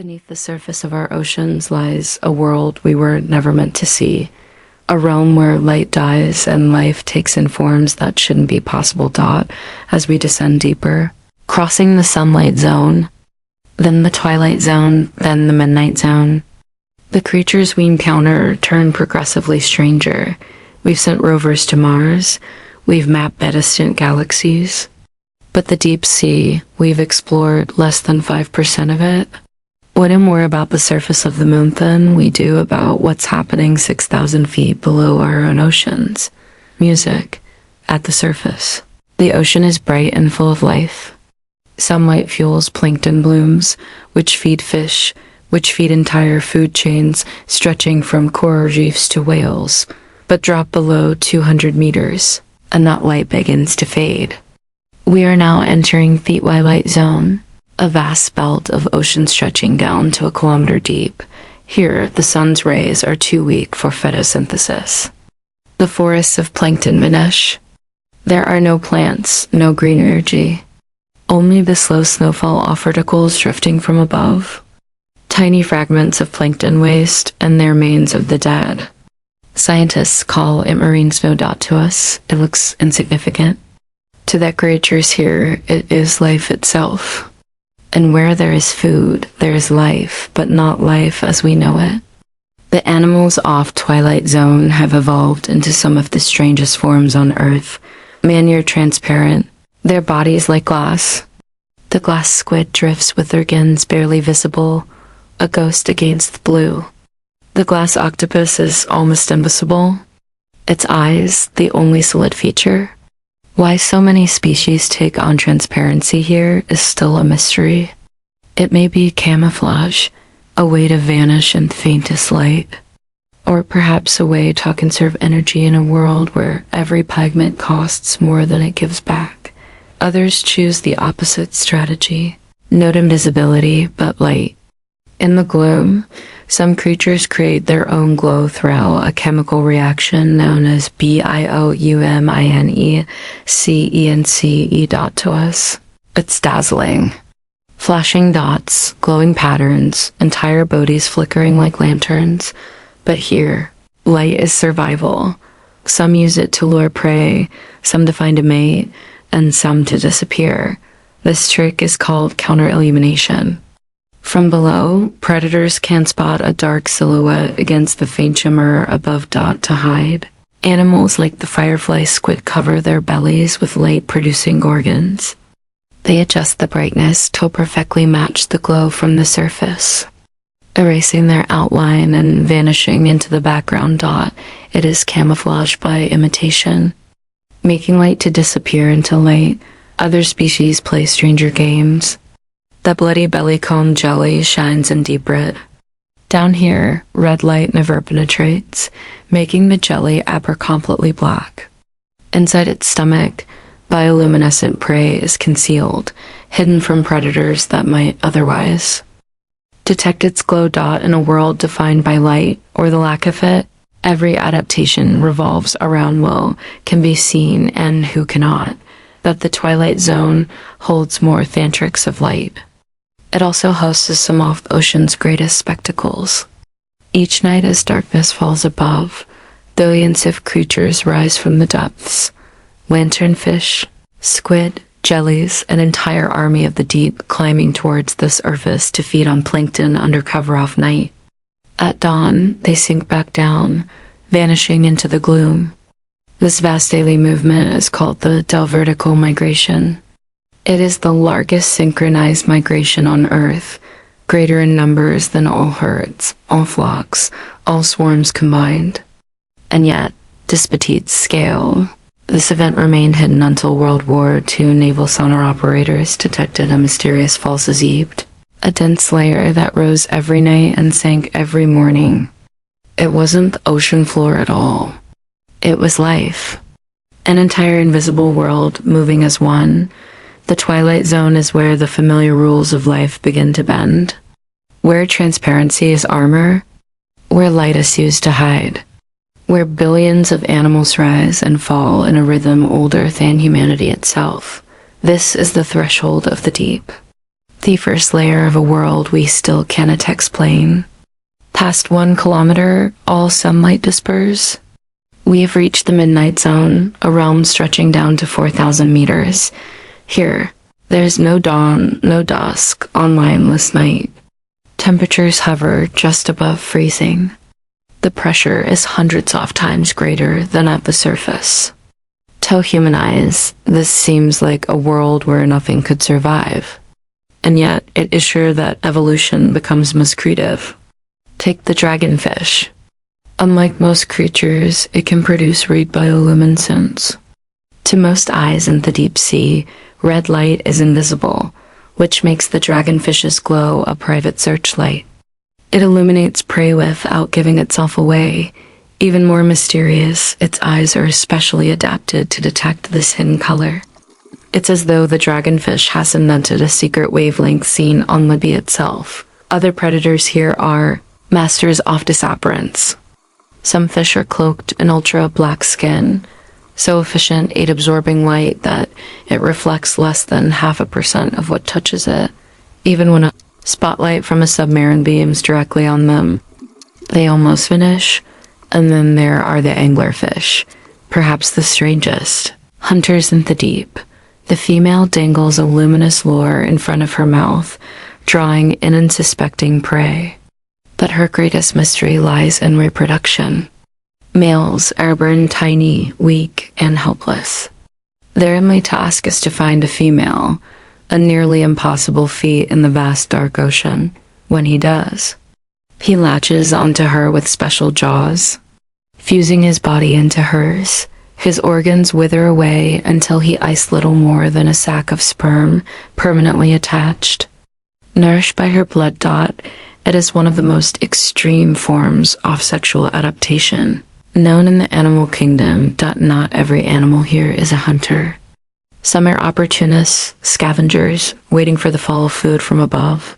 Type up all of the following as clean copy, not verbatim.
Beneath the surface of our oceans lies a world we were never meant to see, a realm where light dies and life takes in forms that shouldn't be possible. As we descend deeper, crossing the sunlight zone, then the twilight zone, then the midnight zone, the creatures we encounter turn progressively stranger. We've sent rovers to Mars, we've mapped distant galaxies, but the deep sea, we've explored less than 5% of it. What know more about the surface of the moon than we do about what's happening 6,000 feet below our own oceans. Music at the surface. The ocean is bright and full of life. Sunlight fuels plankton blooms, which feed fish, which feed entire food chains stretching from coral reefs to whales. But drop below 200 meters, and that light begins to fade. We are now entering the twilight zone, a vast belt of ocean stretching down to a kilometer deep. Here, the sun's rays are too weak for photosynthesis. The forests of plankton vanish. There are no plants, no green energy. Only the slow snowfall of particles drifting from above. Tiny fragments of plankton waste and the remains of the dead. Scientists call it marine snow. To us, it looks insignificant. To the creatures here, it is life itself. And where there is food, there is life, but not life as we know it. The animals off Twilight Zone have evolved into some of the strangest forms on Earth. Near transparent, their bodies like glass. The glass squid drifts with their gills barely visible, a ghost against the blue. The glass octopus is almost invisible, its eyes the only solid feature. Why so many species take on transparency here is still a mystery. It may be camouflage, a way to vanish in faintest light, or perhaps a way to conserve energy in a world where every pigment costs more than it gives back. Others choose the opposite strategy, no invisibility but light. In the gloom, some creatures create their own glow through a chemical reaction known as bioluminescence. To us, it's dazzling. Flashing dots, glowing patterns, entire bodies flickering like lanterns. But here, light is survival. Some use it to lure prey, some to find a mate, and some to disappear. This trick is called counter-illumination. From below, predators can spot a dark silhouette against the faint shimmer above to hide. Animals like the firefly squid cover their bellies with light-producing organs. They adjust the brightness to perfectly match the glow from the surface, erasing their outline and vanishing into the background. It is camouflaged by imitation, making light to disappear into light. Other species play stranger games. The bloody bellycomb jelly shines in deep red. Down here, red light never penetrates, making the jelly appear completely black. Inside its stomach, bioluminescent prey is concealed, hidden from predators that might otherwise detect its glow. In a world defined by light, or the lack of it, every adaptation revolves around who can be seen and who cannot. That the Twilight Zone holds more tantrics of light. It also hosts some of the ocean's greatest spectacles. Each night as darkness falls above, billions of creatures rise from the depths. Lanternfish, squid, jellies, an entire army of the deep climbing towards the surface to feed on plankton under cover of night. At dawn, they sink back down, vanishing into the gloom. This vast daily movement is called the vertical migration. It is the largest synchronized migration on Earth, greater in numbers than all herds, all flocks, all swarms combined. And yet, this petite scale, this event remained hidden until World War II naval sonar operators detected a mysterious false Egypt, a dense layer that rose every night and sank every morning. It wasn't the ocean floor at all. It was life. An entire invisible world moving as one. The Twilight Zone is where the familiar rules of life begin to bend. Where transparency is armor. Where light is used to hide. Where billions of animals rise and fall in a rhythm older than humanity itself. This is the threshold of the deep. the first layer of a world we still cannot explain. Past 1 kilometer, all sunlight disperse. We have reached the midnight zone, a realm stretching down to 4,000 meters. Here, there's no dawn, no dusk, on mindless night. Temperatures hover just above freezing. The pressure is hundreds of times greater than at the surface. To human eyes, this seems like a world where nothing could survive. And yet, it is sure that evolution becomes miscreative. Take the dragonfish. Unlike most creatures, it can produce red bioluminescence. To most eyes in the deep sea, red light is invisible, which makes the dragonfish's glow a private searchlight. It illuminates prey without giving itself away. Even more mysterious, its eyes are especially adapted to detect this hidden color. It's as though the dragonfish has invented a secret wavelength seen on Libby itself. Other predators here are masters of disappearance. Some fish are cloaked in ultra-black skin, so efficient at absorbing light that it reflects less than 0.5% of what touches it. Even when a spotlight from a submarine beams directly on them, they almost vanish. And then there are the anglerfish, perhaps the strangest. Hunters in the deep. The female dangles a luminous lure in front of her mouth, drawing in unsuspecting prey. But her greatest mystery lies in reproduction. Males are born tiny, weak, and helpless. Their only task is to find a female, a nearly impossible feat in the vast dark ocean. When he does, he latches onto her with special jaws. Fusing his body into hers, his organs wither away until he is little more than a sack of sperm, permanently attached. Nourished by her blood dot, it is one of the most extreme forms of sexual adaptation. Known in the animal kingdom, not every animal here is a hunter. Some are opportunists, scavengers, waiting for the fall of food from above.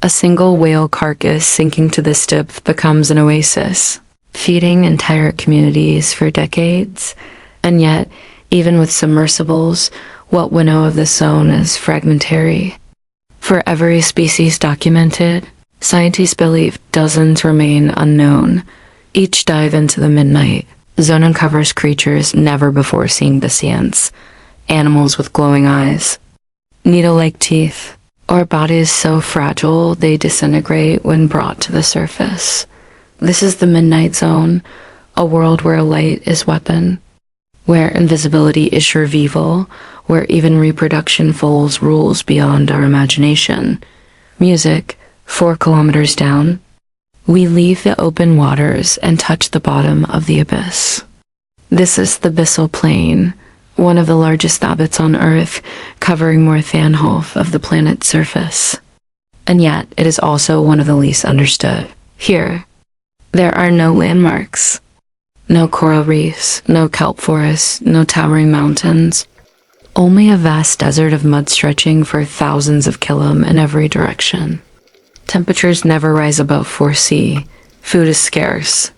A single whale carcass sinking to this depth becomes an oasis, feeding entire communities for decades. And yet, even with submersibles, what we know of this zone is fragmentary. For every species documented, scientists believe dozens remain unknown. Each dive into the midnight zone uncovers creatures never before seen by science. Animals with glowing eyes, needle-like teeth, or bodies so fragile they disintegrate when brought to the surface. This is the midnight zone, a world where light is weapon, where invisibility is survival, where even reproduction follows rules beyond our imagination. Music, 4 kilometers down. We leave the open waters and touch the bottom of the abyss. This is the abyssal plain, one of the largest abyss on Earth, covering more than half of the planet's surface. And yet, it is also one of the least understood. Here, there are no landmarks, no coral reefs, no kelp forests, no towering mountains, only a vast desert of mud stretching for thousands of kilometers in every direction. Temperatures never rise above 4°C. Food is scarce.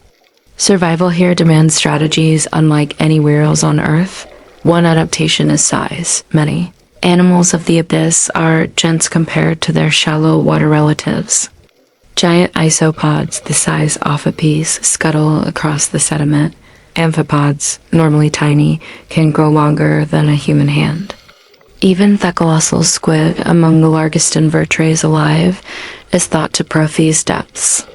Survival here demands strategies unlike anywhere else on Earth. One adaptation is size. Many animals of the abyss are gents compared to their shallow water relatives. Giant isopods the size of a piece scuttle across the sediment. Amphipods, normally tiny, can grow longer than a human hand. Even the colossal squid, among the largest invertebrates alive, is thought to probe these depths.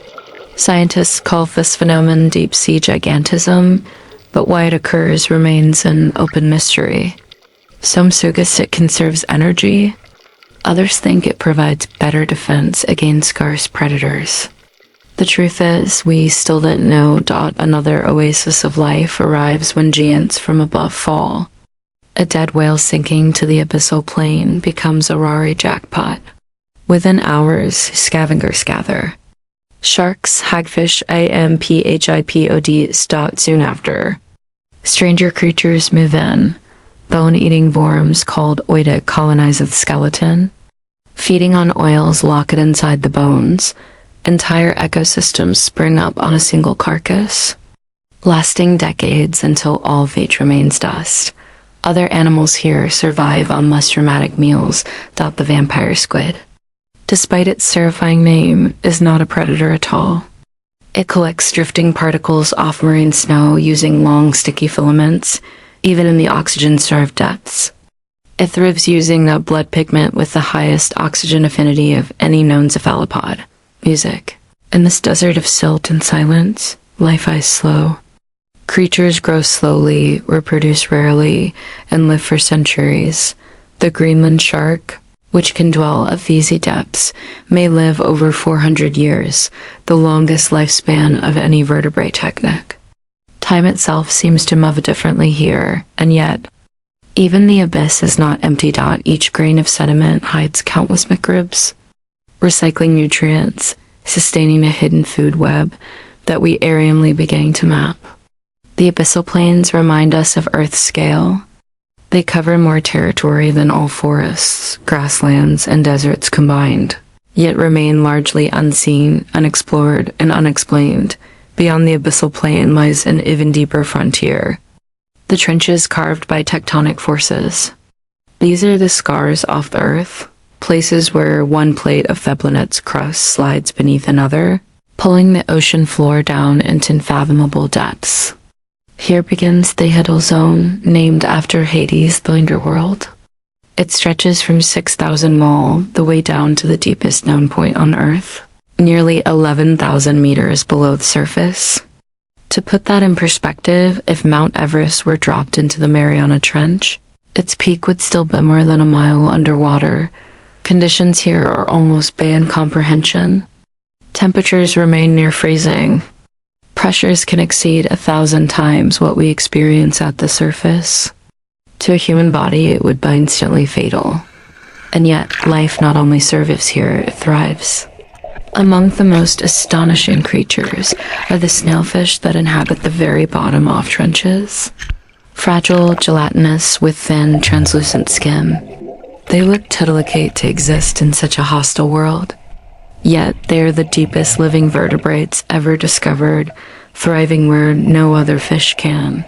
Scientists call this phenomenon deep-sea gigantism, but why it occurs remains an open mystery. Some suggest it conserves energy. Others think it provides better defense against scarce predators. The truth is, we still don't know. Another oasis of life arrives when giants from above fall. A dead whale sinking to the abyssal plain becomes a rare jackpot. Within hours, scavengers gather. Sharks, hagfish, amphipod start soon after. Stranger creatures move in. Bone-eating worms called oida colonize the skeleton. Feeding on oils lock it inside the bones. Entire ecosystems spring up on a single carcass, lasting decades until all fate remains dust. Other animals here survive on less dramatic meals, the vampire squid. despite its terrifying name, is not a predator at all. It collects drifting particles off marine snow using long, sticky filaments, even in the oxygen-starved depths. It thrives using a blood pigment with the highest oxygen affinity of any known cephalopod, music. In this desert of silt and silence, life is slow. Creatures grow slowly, reproduce rarely, and live for centuries. The Greenland shark, which can dwell at VZ depths, may live over 400 years, the longest lifespan of any vertebrate technic. Time itself seems to move differently here, and yet, even the abyss is not empty. Each grain of sediment hides countless microbes, recycling nutrients, sustaining a hidden food web that we aerially began to map. The abyssal plains remind us of Earth's scale. They cover more territory than all forests, grasslands, and deserts combined, yet remain largely unseen, unexplored, and unexplained. Beyond the abyssal plain lies an even deeper frontier. The trenches carved by tectonic forces. These are the scars off the Earth, places where one plate of the planet's crust slides beneath another, pulling the ocean floor down into unfathomable depths. Here begins the Hidden Zone, named after Hades, the underworld. It stretches from 6,000 mile the way down to the deepest known point on Earth, nearly 11,000 meters below the surface. To put that in perspective, if Mount Everest were dropped into the Mariana Trench, its peak would still be more than a mile underwater. Conditions here are almost beyond comprehension. Temperatures remain near freezing. Pressures can exceed 1,000 times what we experience at the surface. To a human body, it would be instantly fatal. And yet, life not only survives here, it thrives. Among the most astonishing creatures are the snailfish that inhabit the very bottom of trenches. Fragile, gelatinous, with thin, translucent skin. They look too delicate to exist in such a hostile world. Yet they are the deepest living vertebrates ever discovered, thriving where no other fish can.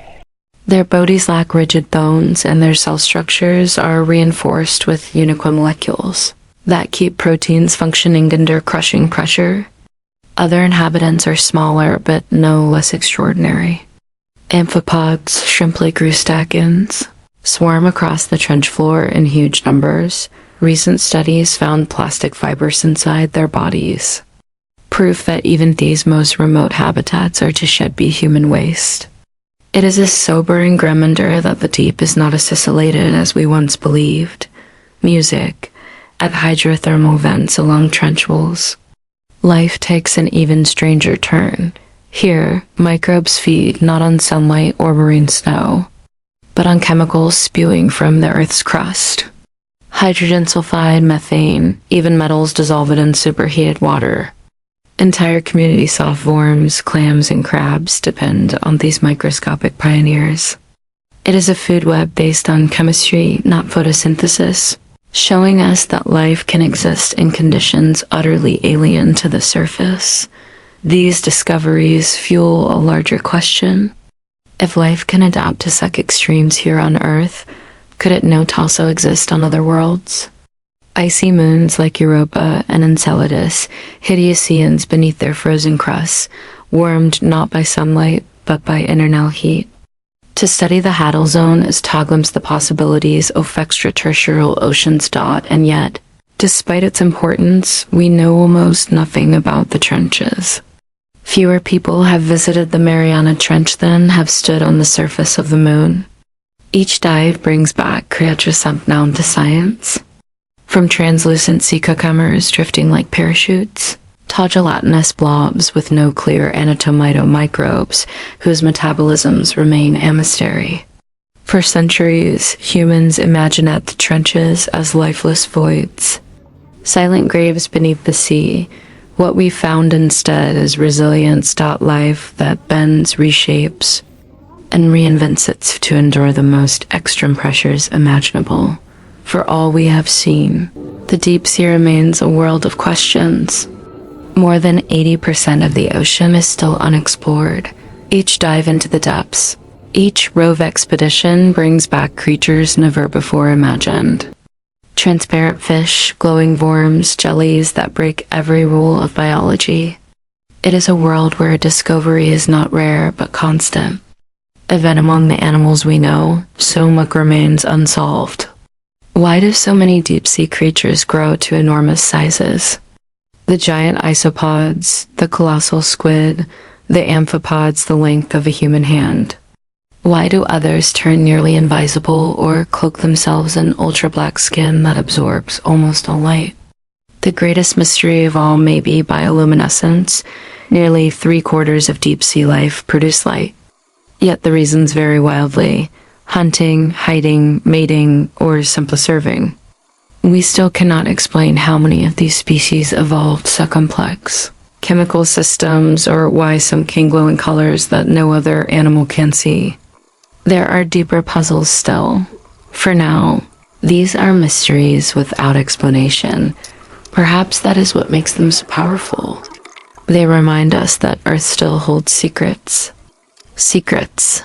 Their bodies lack rigid bones, and their cell structures are reinforced with unique molecules that keep proteins functioning under crushing pressure. Other inhabitants are smaller, but no less extraordinary. Amphipods, shrimp-like crustaceans, swarm across the trench floor in huge numbers. Recent studies found plastic fibers inside their bodies, proof that even these most remote habitats are to shed be human waste. It is a sobering reminder that the deep is not as isolated as we once believed. Music, at hydrothermal vents along trench walls. Life takes an even stranger turn. Here, microbes feed not on sunlight or marine snow, but on chemicals spewing from the Earth's crust. Hydrogen sulfide, methane, even metals dissolved in superheated water. Entire community soft worms, clams, and crabs depend on these microscopic pioneers. It is a food web based on chemistry, not photosynthesis, showing us that life can exist in conditions utterly alien to the surface. These discoveries fuel a larger question. If life can adapt to such extremes here on Earth, could it not also exist on other worlds? Icy moons like Europa and Enceladus, hideous oceans beneath their frozen crusts, warmed not by sunlight, but by internal heat. To study the Hidden Zone is to glimpse the possibilities of extraterrestrial oceans. And yet, despite its importance, we know almost nothing about the trenches. Fewer people have visited the Mariana Trench than have stood on the surface of the moon. Each dive brings back creatures unknown to science. From translucent sea cucumbers drifting like parachutes, to gelatinous blobs with no clear anatomito microbes whose metabolisms remain a mystery. For centuries, humans imagined the trenches as lifeless voids, silent graves beneath the sea. What we found instead is resilience. Life that bends, reshapes, and reinvents it to endure the most extreme pressures imaginable. For all we have seen, the deep sea remains a world of questions. More than 80% of the ocean is still unexplored. Each dive into the depths, each rove expedition brings back creatures never before imagined. Transparent fish, glowing worms, jellies that break every rule of biology. It is a world where discovery is not rare but constant. Even among the animals we know, so much remains unsolved. Why do so many deep-sea creatures grow to enormous sizes? The giant isopods, the colossal squid, the amphipods the length of a human hand. Why do others turn nearly invisible or cloak themselves in ultra-black skin that absorbs almost all light? The greatest mystery of all may be bioluminescence. Nearly 3/4 of deep-sea life produce light. Yet the reasons vary wildly: hunting, hiding, mating, or simply serving. We still cannot explain how many of these species evolved so complex chemical systems, or why some can glow in colors that no other animal can see. There are deeper puzzles still. For now, these are mysteries without explanation. Perhaps that is what makes them so powerful. They remind us that Earth still holds secrets. Secrets